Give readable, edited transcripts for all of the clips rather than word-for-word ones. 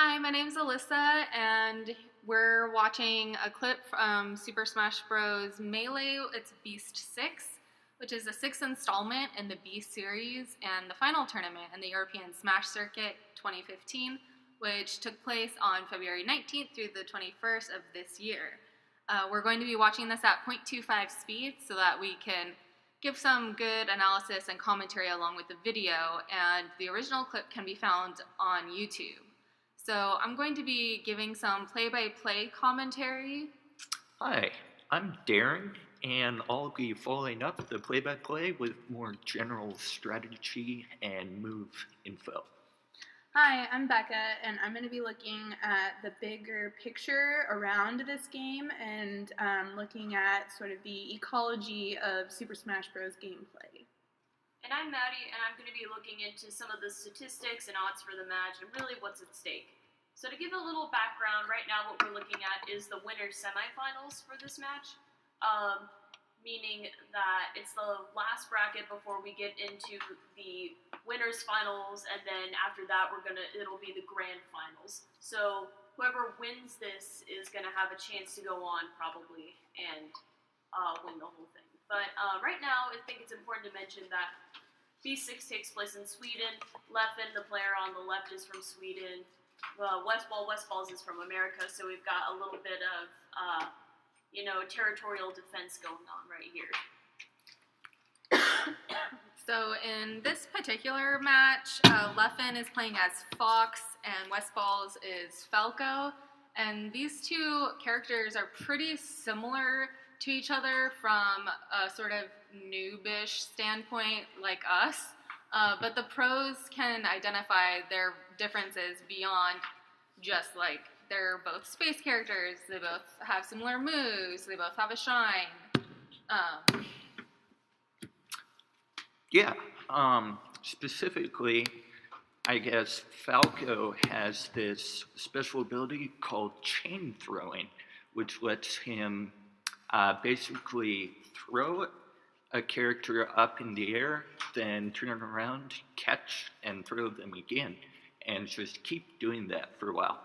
Hi, my name's Alyssa, and we're watching a clip from Super Smash Bros. Melee. It's Beast 6, which is the sixth installment in the Beast series and the final tournament in the European Smash Circuit 2015, which took place on February 19th through the 21st of this year. We're going to be watching this at 0.25 speed so that we can give some good analysis and commentary along with the video, and the original clip can be found on YouTube. So I'm going to be giving some play-by-play commentary. Hi, I'm Darren, and I'll be following up the play-by-play with more general strategy and move info. Hi, I'm Becca, and I'm going to be looking at the bigger picture around this game and looking at sort of the ecology of Super Smash Bros. Gameplay. And I'm Maddie, and I'm going to be looking into some of the statistics and odds for the match and really what's at stake. So to give a little background, right now what we're looking at is the winner's semifinals for this match, meaning that it's the last bracket before we get into the winner's finals, and then after that it'll be the grand finals. So whoever wins this is going to have a chance to go on probably and win the whole thing. But right now, I think it's important to mention that B6 takes place in Sweden. Leffen, the player on the left, is from Sweden. Westballz is from America, so we've got a little bit of, territorial defense going on right here. So in this particular match, Leffen is playing as Fox and Westballz is Falco, and these two characters are pretty similar to each other from a sort of noobish standpoint like us, but the pros can identify their differences beyond just like they're both space characters, they both have similar moves, they both have a shine. Specifically, I guess Falco has this special ability called chain throwing, which lets him basically throw a character up in the air, then turn around, catch, and throw them again, and just keep doing that for a while.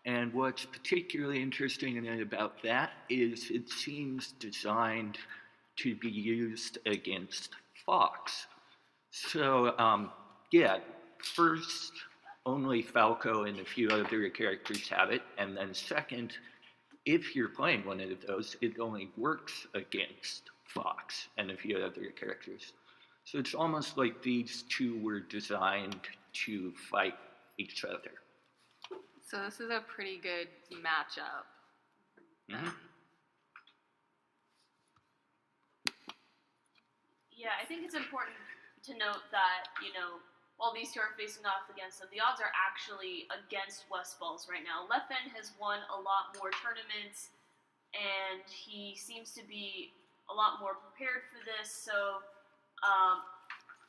And what's particularly interesting about that is it seems designed to be used against Fox. So, first, only Falco and a few other characters have it, and then second, if you're playing one of those, it only works against Fox and a few other characters. So it's almost like these two were designed to fight each other. So this is a pretty good matchup. Mm-hmm. Yeah, I think it's important to note that, while these two are facing off against them, the odds are actually against Westballz right now. Leffen has won a lot more tournaments, and he seems to be a lot more prepared for this, so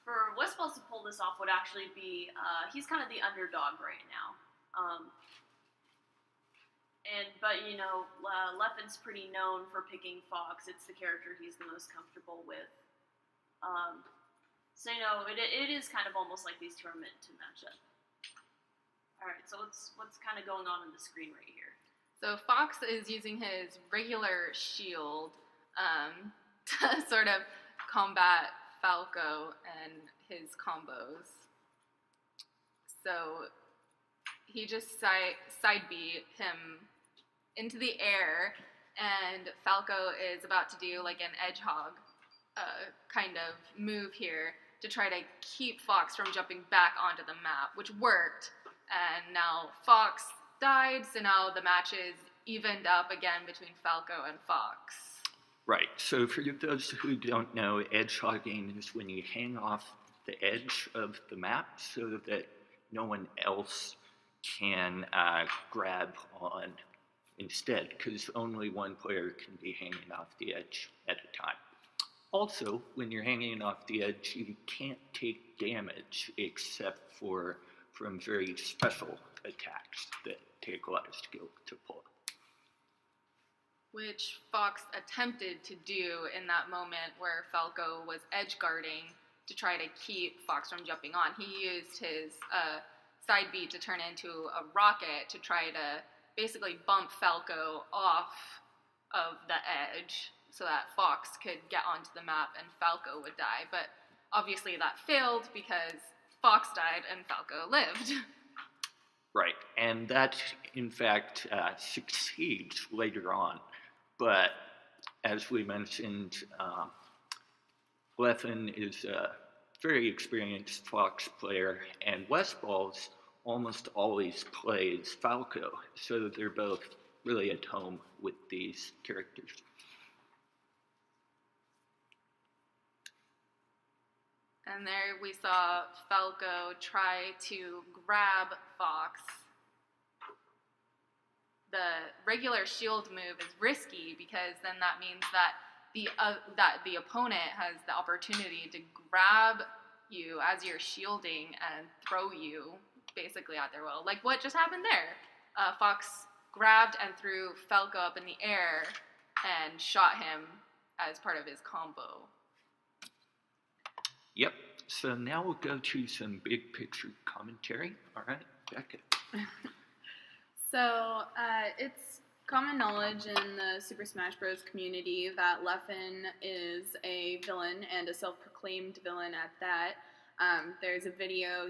for Westballz to pull this off would actually be, he's kind of the underdog right now. Leffen's pretty known for picking Fox. It's the character he's the most comfortable with. It is kind of almost like these two are meant to match up. Alright, so what's kind of going on the screen right here? So Fox is using his regular shield to sort of combat Falco and his combos. So he just side B him into the air, and Falco is about to do like an hedgehog kind of move here to try to keep Fox from jumping back onto the map, which worked, and now Fox died, so now the match is evened up again between Falco and Fox. Right, so for those who don't know, hedgehogging is when you hang off the edge of the map so that no one else can grab on instead, because only one player can be hanging off the edge at a time. Also, when you're hanging off the edge, you can't take damage except from very special attacks that take a lot of skill to pull. Which Fox attempted to do in that moment where Falco was edge guarding to try to keep Fox from jumping on. He used his side B to turn into a rocket to try to basically bump Falco off of the edge so that Fox could get onto the map and Falco would die. But obviously that failed because Fox died and Falco lived. Right, and that, in fact, succeeds later on. But as we mentioned, Leffen is a very experienced Fox player, and Westballz almost always plays Falco, so they're both really at home with these characters. And there we saw Falco try to grab Fox. The regular shield move is risky because then that means that the opponent has the opportunity to grab you as you're shielding and throw you basically at their will. Like what just happened there. Fox grabbed and threw Falco up in the air and shot him as part of his combo. Yep, so now we'll go to some big picture commentary. All right, Becca. So it's common knowledge in the Super Smash Bros. Community that Leffen is a villain and a self-proclaimed villain at that. There's a video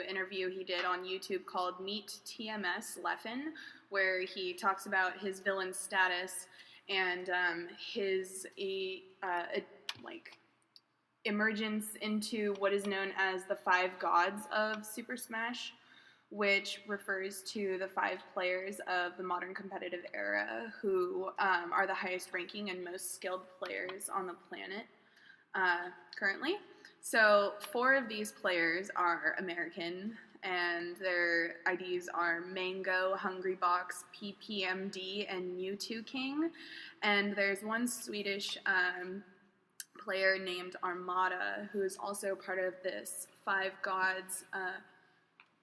interview he did on YouTube called Meet TMS Leffen, where he talks about his villain status and his emergence into what is known as the 5 gods of Super Smash, which refers to the 5 players of the modern competitive era who are the highest ranking and most skilled players on the planet currently. So 4 of these players are American, and their IDs are Mango, Hungrybox, PPMD, and Mewtwo King. And there's one Swedish player named Armada, who is also part of this 5 gods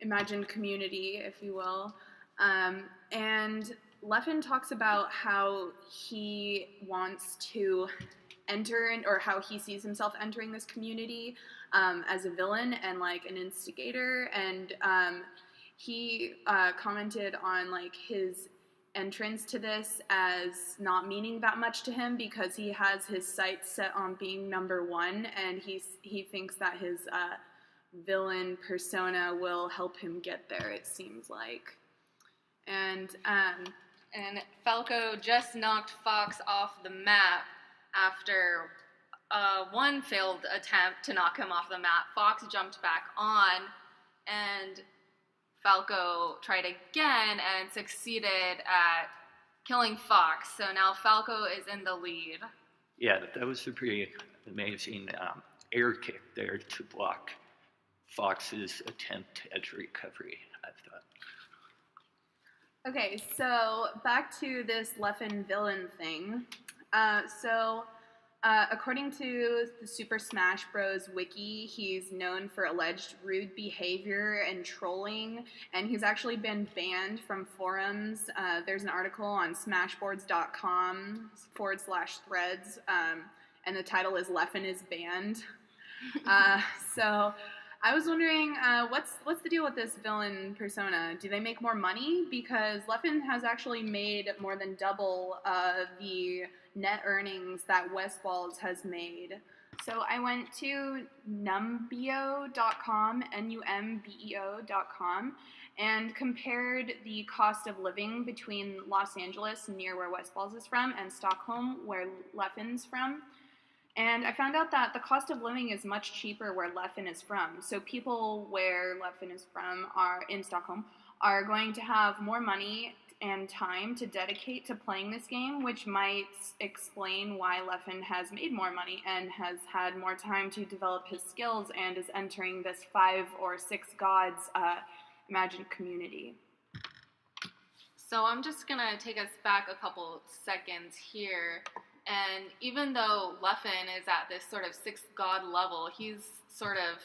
imagined community, if you will. And Leffen talks about how he wants to enter or how he sees himself entering this community as a villain and like an instigator. And he commented on like his entrance to this as not meaning that much to him because he has his sights set on being number 1, and he thinks that his villain persona will help him get there, it seems like. And Falco just knocked Fox off the map after one failed attempt to knock him off the map. Fox jumped back on, and Falco tried again and succeeded at killing Fox. So now Falco is in the lead. Yeah, that was a pretty amazing air kick there to block Fox's attempt at recovery, I thought. Okay, so back to this Leffen villain thing. According to the Super Smash Bros. Wiki, he's known for alleged rude behavior and trolling, and he's actually been banned from forums. There's an article on smashboards.com/threads, and the title is Leffen is banned. So I was wondering, what's the deal with this villain persona? Do they make more money? Because Leffen has actually made more than double the net earnings that Westballz has made. So I went to numbeo.com, numbeo.com, and compared the cost of living between Los Angeles, near where Westballz is from, and Stockholm, where Leffen's from. And I found out that the cost of living is much cheaper where Leffen is from. So people where Leffen is from are in Stockholm are going to have more money and time to dedicate to playing this game, which might explain why Leffen has made more money and has had more time to develop his skills and is entering this 5 or 6 gods imagined community. So I'm just going to take us back a couple seconds here. And even though Leffen is at this sort of 6th god level, he's sort of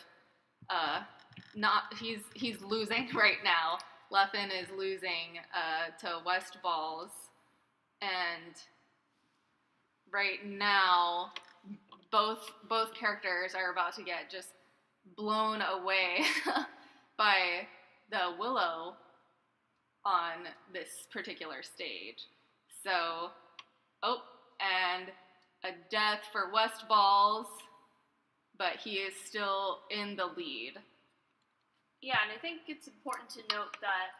he's losing right now. Leffen is losing to Westballz, and right now both characters are about to get just blown away by the Willow on this particular stage. So, and a death for Westballz, but he is still in the lead. Yeah, and I think it's important to note that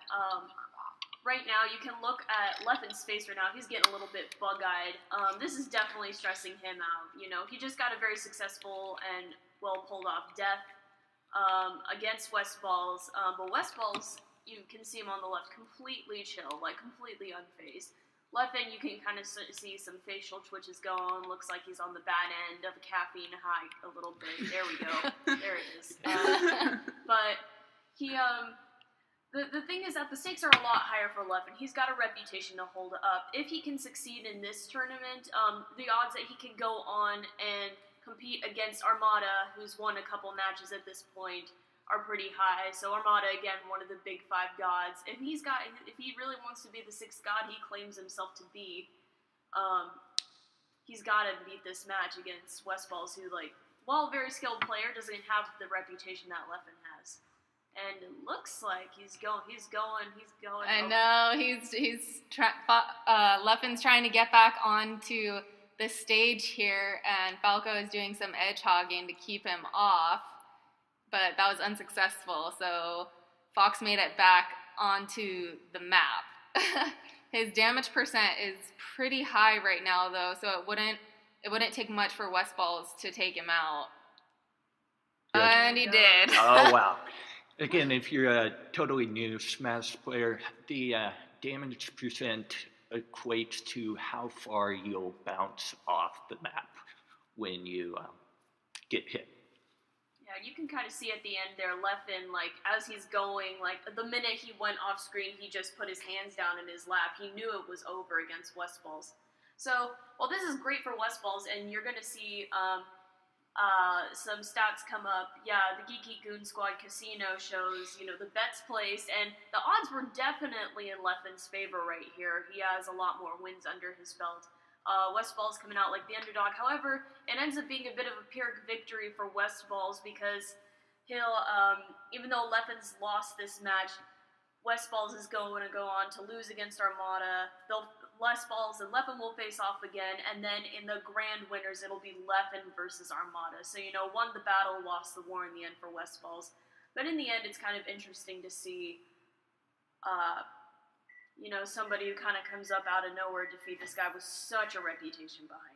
right now you can look at Leffen's face right now. He's getting a little bit bug-eyed. This is definitely stressing him out. You know, he just got a very successful and well pulled off death against Westballz. But Westballz, you can see him on the left, completely chill, like completely unfazed. Leffen, you can kind of see some facial twitches going. Looks like he's on the bad end of a caffeine high a little bit. There we go. There it is. But he, the thing is that the stakes are a lot higher for Leffen. He's got a reputation to hold up. If he can succeed in this tournament, the odds that he can go on and compete against Armada, who's won a couple matches at this point, are pretty high. So Armada, again, one of the big 5 gods. If he really wants to be the 6th god he claims himself to be, he's got to beat this match against Westballz, who, like, while a very skilled player, doesn't have the reputation that Leffen has. And it looks like he's going. I know Leffen's trying to get back onto the stage here, and Falco is doing some edge hogging to keep him off. But that was unsuccessful, so Fox made it back onto the map. His damage percent is pretty high right now, though, so it wouldn't take much for Westballz to take him out. Good. And he did. Oh, wow. Again, if you're a totally new Smash player, the damage percent equates to how far you'll bounce off the map when you get hit. Yeah, you can kind of see at the end there, Leffen, like, as he's going, like, the minute he went off screen, he just put his hands down in his lap. He knew it was over against Westballz. So, well, this is great for Westballz, and you're going to see some stats come up. Yeah, the Geeky Goon Squad Casino shows, you know, the bets placed, and the odds were definitely in Leffen's favor right here. He has a lot more wins under his belt. Westballz coming out like the underdog. However, it ends up being a bit of a Pyrrhic victory for Westballz because he'll, even though Leffen's lost this match, Westballz is going to go on to lose against Armada. Westballz and Leffen will face off again, and then in the grand winners, it'll be Leffen versus Armada. So, you know, won the battle, lost the war in the end for Westballz. But in the end, it's kind of interesting to see you know, somebody who kind of comes up out of nowhere, defeat this guy with such a reputation behind